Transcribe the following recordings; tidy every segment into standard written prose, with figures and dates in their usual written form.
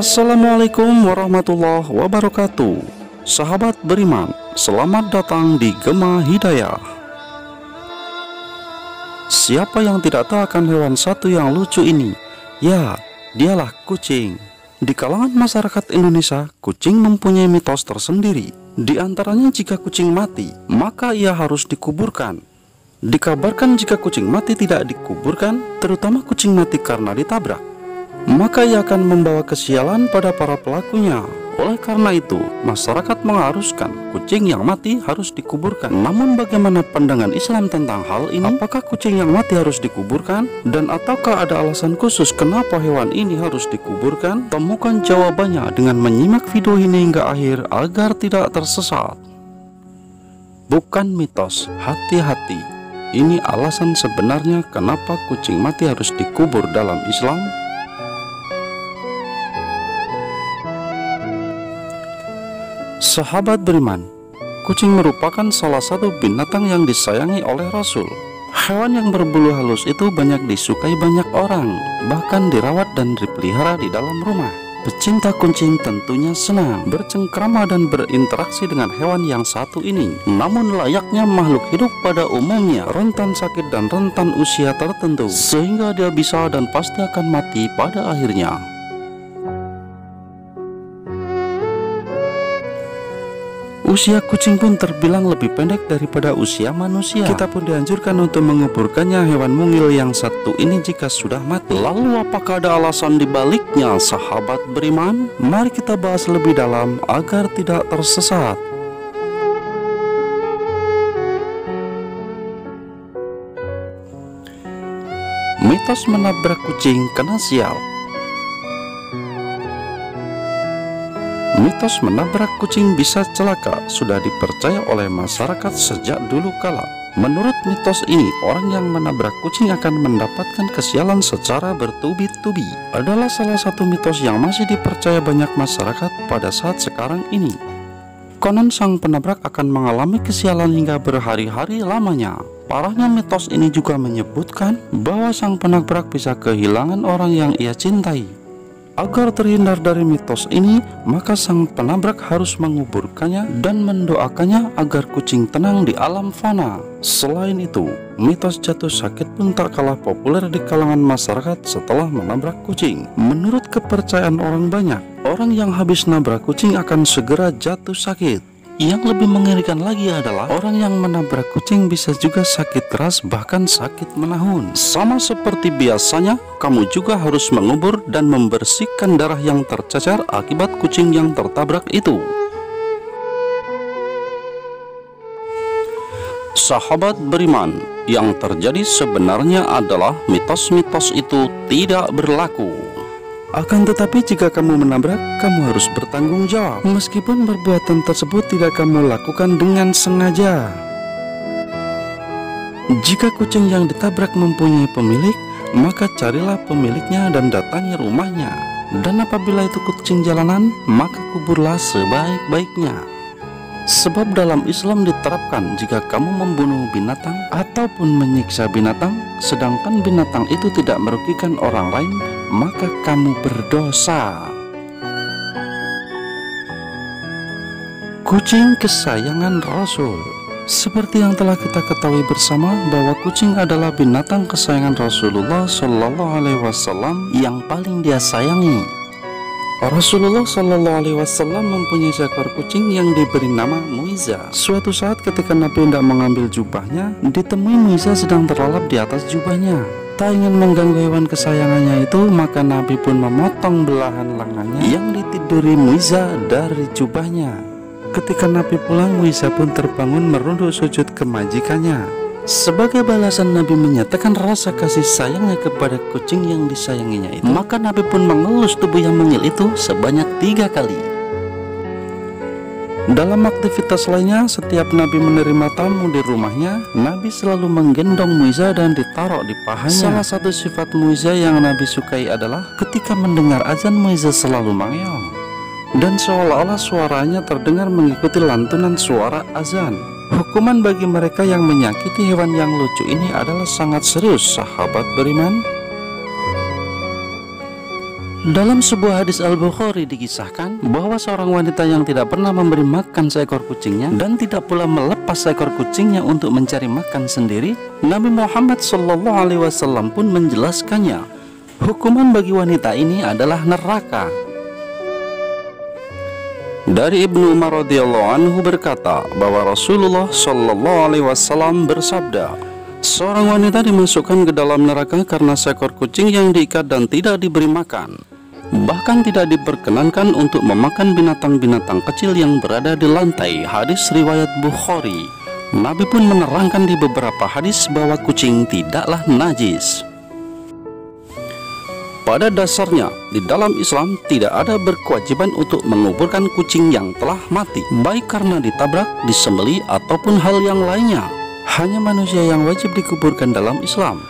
Assalamualaikum warahmatullahi wabarakatuh. Sahabat beriman, selamat datang di Gema Hidayah. Siapa yang tidak tahu akan hewan satu yang lucu ini? Ya, dialah kucing. Di kalangan masyarakat Indonesia, kucing mempunyai mitos tersendiri. Di antaranya, jika kucing mati, maka ia harus dikuburkan. Dikabarkan jika kucing mati tidak dikuburkan, terutama kucing mati karena ditabrak, maka ia akan membawa kesialan pada para pelakunya. Oleh karena itu, masyarakat mengharuskan kucing yang mati harus dikuburkan. Namun bagaimana pandangan Islam tentang hal ini? Apakah kucing yang mati harus dikuburkan? Dan ataukah ada alasan khusus kenapa hewan ini harus dikuburkan? Temukan jawabannya dengan menyimak video ini hingga akhir agar tidak tersesat. Bukan mitos, hati-hati. Ini alasan sebenarnya kenapa kucing mati harus dikubur dalam Islam. Sahabat beriman, kucing merupakan salah satu binatang yang disayangi oleh Rasul. Hewan yang berbulu halus itu banyak disukai banyak orang, bahkan dirawat dan dipelihara di dalam rumah. Pecinta kucing tentunya senang bercengkrama dan berinteraksi dengan hewan yang satu ini. Namun layaknya makhluk hidup pada umumnya, rentan sakit dan rentan usia tertentu, sehingga dia bisa dan pasti akan mati pada akhirnya. Usia kucing pun terbilang lebih pendek daripada usia manusia. Kita pun dianjurkan untuk menguburkannya hewan mungil yang satu ini jika sudah mati. Lalu apakah ada alasan dibaliknya, sahabat beriman? Mari kita bahas lebih dalam agar tidak tersesat. Mitos menabrak kucing kena sial. Mitos menabrak kucing bisa celaka sudah dipercaya oleh masyarakat sejak dulu kala. Menurut mitos ini, orang yang menabrak kucing akan mendapatkan kesialan secara bertubi-tubi. Adalah salah satu mitos yang masih dipercaya banyak masyarakat pada saat sekarang ini. Konon sang penabrak akan mengalami kesialan hingga berhari-hari lamanya. Parahnya mitos ini juga menyebutkan bahwa sang penabrak bisa kehilangan orang yang ia cintai. Agar terhindar dari mitos ini, maka sang penabrak harus menguburkannya dan mendoakannya agar kucing tenang di alam fana. Selain itu, mitos jatuh sakit pun tak kalah populer di kalangan masyarakat setelah menabrak kucing. Menurut kepercayaan orang banyak, orang yang habis nabrak kucing akan segera jatuh sakit. Yang lebih mengerikan lagi adalah orang yang menabrak kucing bisa juga sakit keras, bahkan sakit menahun. Sama seperti biasanya, kamu juga harus mengubur dan membersihkan darah yang tercecer akibat kucing yang tertabrak itu. Sahabat beriman, yang terjadi sebenarnya adalah mitos-mitos itu tidak berlaku. Akan tetapi jika kamu menabrak, kamu harus bertanggung jawab, meskipun perbuatan tersebut tidak kamu lakukan dengan sengaja. Jika kucing yang ditabrak mempunyai pemilik, maka carilah pemiliknya dan datangi rumahnya. Dan apabila itu kucing jalanan, maka kuburlah sebaik-baiknya. Sebab dalam Islam diterapkan jika kamu membunuh binatang ataupun menyiksa binatang, sedangkan binatang itu tidak merugikan orang lain, maka kamu berdosa. Kucing kesayangan Rasul. Seperti yang telah kita ketahui bersama bahwa kucing adalah binatang kesayangan Rasulullah Shallallahu Alaihi Wasallam yang paling dia sayangi. Rasulullah Shallallahu Alaihi Wasallam mempunyai seekor kucing yang diberi nama Muiza. Suatu saat ketika Nabi hendak mengambil jubahnya, ditemui Muiza sedang terlelap di atas jubahnya. Tak ingin mengganggu hewan kesayangannya itu, maka Nabi pun memotong belahan lengannya yang ditiduri Muiza dari jubahnya. Ketika Nabi pulang, Muiza pun terbangun merunduk sujud ke majikannya. Sebagai balasan Nabi menyatakan rasa kasih sayangnya kepada kucing yang disayanginya itu, maka Nabi pun mengelus tubuh yang mungil itu sebanyak 3 kali. Dalam aktivitas lainnya, setiap Nabi menerima tamu di rumahnya, Nabi selalu menggendong Muiza dan ditaruh di pahanya. Salah satu sifat Muiza yang Nabi sukai adalah ketika mendengar azan, Muiza selalu mengeong, dan seolah-olah suaranya terdengar mengikuti lantunan suara azan. Hukuman bagi mereka yang menyakiti hewan yang lucu ini adalah sangat serius, sahabat beriman. Dalam sebuah hadis Al-Bukhari dikisahkan bahwa seorang wanita yang tidak pernah memberi makan seekor kucingnya dan tidak pula melepas seekor kucingnya untuk mencari makan sendiri, Nabi Muhammad SAW pun menjelaskannya. Hukuman bagi wanita ini adalah neraka. Dari Ibnu Umar radhiyallahu anhu berkata bahwa Rasulullah SAW bersabda, seorang wanita dimasukkan ke dalam neraka karena seekor kucing yang diikat dan tidak diberi makan. Bahkan tidak diperkenankan untuk memakan binatang-binatang kecil yang berada di lantai. Hadis riwayat Bukhari. Nabi pun menerangkan di beberapa hadis bahwa kucing tidaklah najis. Pada dasarnya, di dalam Islam tidak ada berkewajiban untuk menguburkan kucing yang telah mati, baik karena ditabrak, disembelih, ataupun hal yang lainnya. Hanya manusia yang wajib dikuburkan dalam Islam.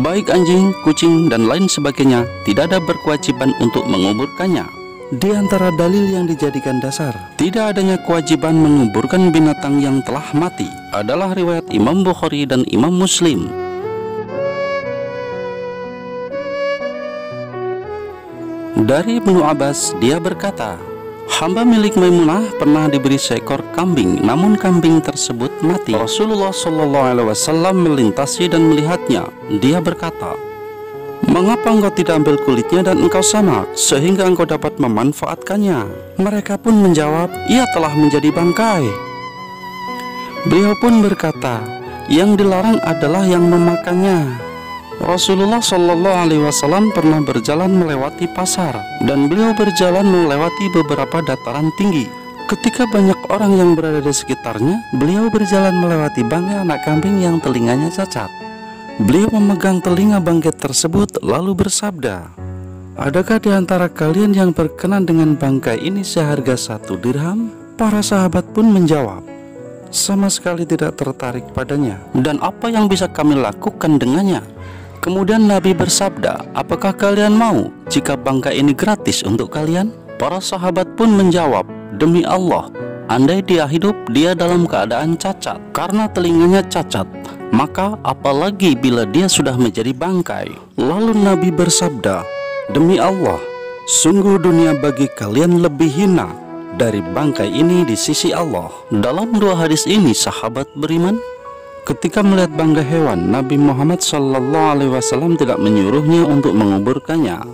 Baik anjing, kucing, dan lain sebagainya tidak ada berkewajiban untuk menguburkannya. Di antara dalil yang dijadikan dasar tidak adanya kewajiban menguburkan binatang yang telah mati adalah riwayat Imam Bukhari dan Imam Muslim. Dari Ibnu Abbas, dia berkata, hamba milik Maimunah pernah diberi seekor kambing, namun kambing tersebut mati. Rasulullah SAW melintasi dan melihatnya. Dia berkata, mengapa engkau tidak ambil kulitnya dan engkau samak, sehingga engkau dapat memanfaatkannya? Mereka pun menjawab, ia telah menjadi bangkai. Beliau pun berkata, yang dilarang adalah yang memakannya. Rasulullah SAW pernah berjalan melewati pasar, dan beliau berjalan melewati beberapa dataran tinggi. Ketika banyak orang yang berada di sekitarnya, beliau berjalan melewati bangkai anak kambing yang telinganya cacat. Beliau memegang telinga bangkai tersebut lalu bersabda, adakah di antara kalian yang berkenan dengan bangkai ini seharga 1 dirham? Para sahabat pun menjawab, sama sekali tidak tertarik padanya, dan apa yang bisa kami lakukan dengannya? Kemudian Nabi bersabda, apakah kalian mau jika bangkai ini gratis untuk kalian? Para sahabat pun menjawab, demi Allah, andai dia hidup, dia dalam keadaan cacat karena telinganya cacat, maka apalagi bila dia sudah menjadi bangkai. Lalu Nabi bersabda, demi Allah, sungguh dunia bagi kalian lebih hina dari bangkai ini di sisi Allah. Dalam 2 hadis ini, sahabat beriman, ketika melihat bangkai hewan, Nabi Muhammad SAW tidak menyuruhnya untuk menguburkannya.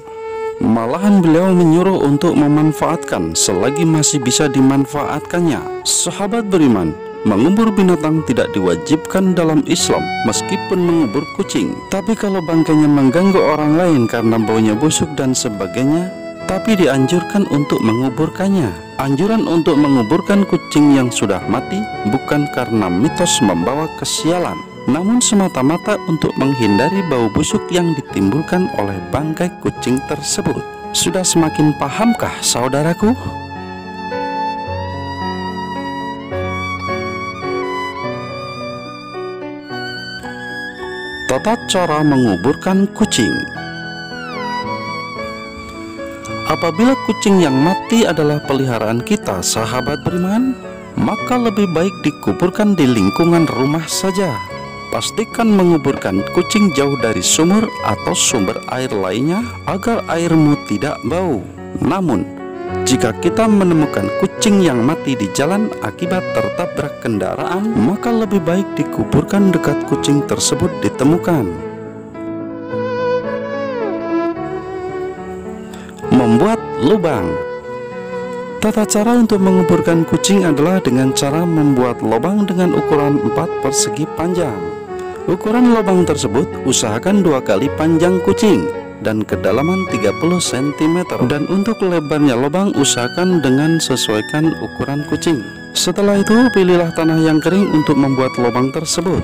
Malahan beliau menyuruh untuk memanfaatkan selagi masih bisa dimanfaatkannya. Sahabat beriman, mengubur binatang tidak diwajibkan dalam Islam meskipun mengubur kucing. Tapi kalau bangkainya mengganggu orang lain karena baunya busuk dan sebagainya, tapi dianjurkan untuk menguburkannya. Anjuran untuk menguburkan kucing yang sudah mati bukan karena mitos membawa kesialan, namun semata-mata untuk menghindari bau busuk yang ditimbulkan oleh bangkai kucing tersebut. Sudah semakin pahamkah saudaraku? Tata cara menguburkan kucing. Apabila kucing yang mati adalah peliharaan kita, sahabat beriman, maka lebih baik dikuburkan di lingkungan rumah saja. Pastikan menguburkan kucing jauh dari sumur atau sumber air lainnya agar airmu tidak bau. Namun, jika kita menemukan kucing yang mati di jalan akibat tertabrak kendaraan, maka lebih baik dikuburkan dekat kucing tersebut ditemukan. Membuat lubang. Tata cara untuk menguburkan kucing adalah dengan cara membuat lubang dengan ukuran 4 persegi panjang. Ukuran lubang tersebut usahakan 2 kali panjang kucing dan kedalaman 30 cm. Dan untuk lebarnya lubang usahakan dengan sesuaikan ukuran kucing. Setelah itu pilihlah tanah yang kering untuk membuat lubang tersebut.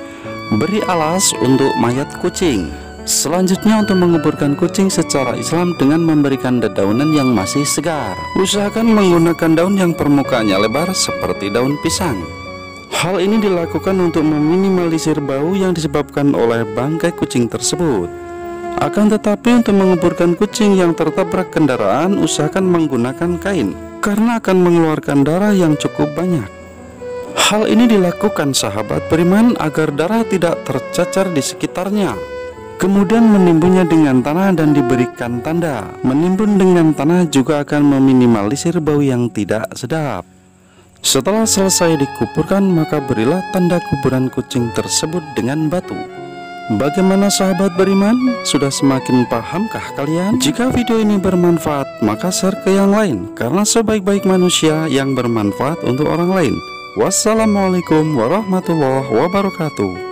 Beri alas untuk mayat kucing. Selanjutnya untuk menguburkan kucing secara Islam dengan memberikan dedaunan yang masih segar. Usahakan menggunakan daun yang permukaannya lebar seperti daun pisang. Hal ini dilakukan untuk meminimalisir bau yang disebabkan oleh bangkai kucing tersebut. Akan tetapi untuk menguburkan kucing yang tertabrak kendaraan, usahakan menggunakan kain karena akan mengeluarkan darah yang cukup banyak. Hal ini dilakukan sahabat beriman agar darah tidak tercacar di sekitarnya. Kemudian menimbunnya dengan tanah dan diberikan tanda. Menimbun dengan tanah juga akan meminimalisir bau yang tidak sedap. Setelah selesai dikuburkan, maka berilah tanda kuburan kucing tersebut dengan batu. Bagaimana sahabat beriman? Sudah semakin pahamkah kalian? Jika video ini bermanfaat, maka share ke yang lain, karena sebaik-baik manusia yang bermanfaat untuk orang lain. Wassalamualaikum warahmatullahi wabarakatuh.